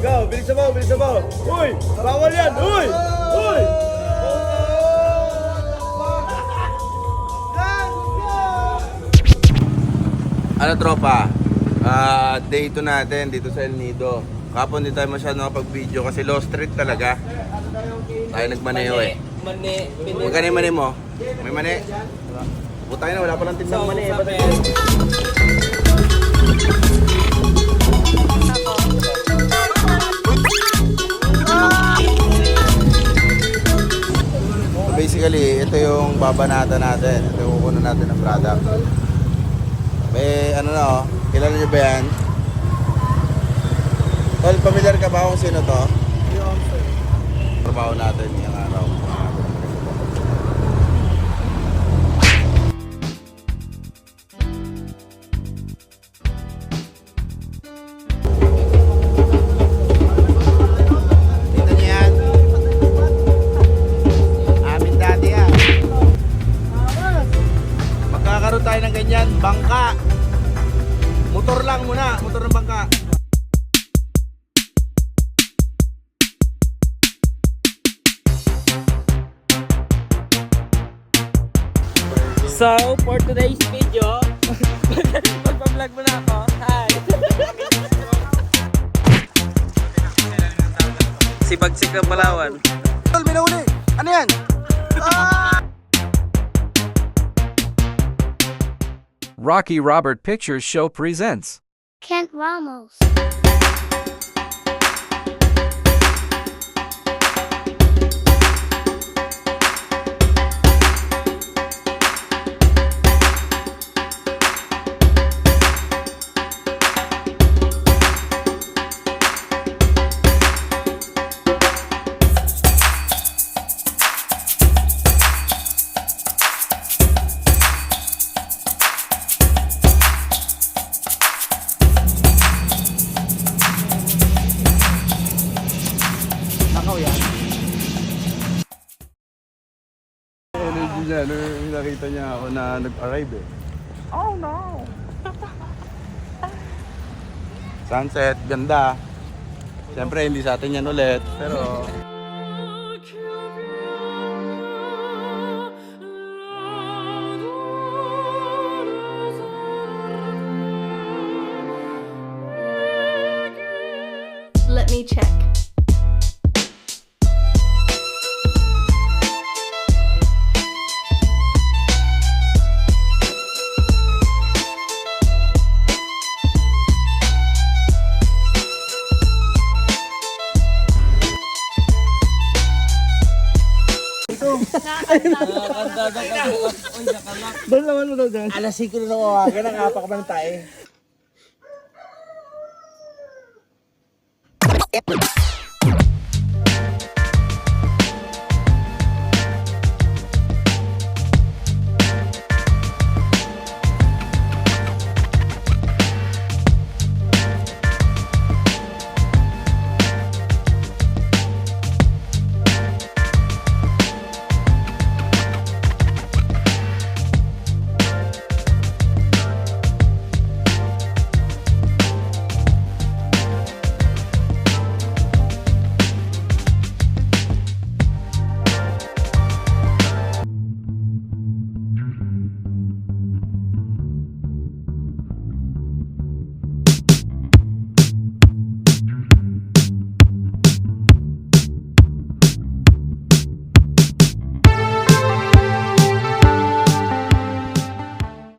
Go, bilis mo, bilis mo. Uy, bawal yan. Uy! Uy! Ano tropa? Day 2 natin dito sa El Nido. Kapon di tayo masyado nakapag-video kasi low street talaga. Tayo nagmaneho eh. Mani. Magkano yung mani mo? May mani? Putay na, wala palang tindang mani eh. So basically, ito yung babanata natin. Ito yung kukunan natin ng product. May ano na oh, kilala nyo ba yan? Tol, familiar ka ba kung sino to? Trabaho natin yung araw. Dito niyo yan. Amin dati yan. Magkakaroon tayo ng ganyan, bangka. Motor lang muna, motor ng bangka. So, for today's video, magpa-vlog muna ako. Hi! Sipagsik ng Palawan. Tol, may nahuli! Ano yan? Rocky Robert Pictures Show presents Kent Ramos. Energy niya, nakita niya ako na nag-arrive eh. Oh no! Sunset, ganda. Siyempre, hindi sa atin yan ulit, pero... Let me check. Doon naman mo doon. Alas 5 na nawawagan, nakapak man tayo.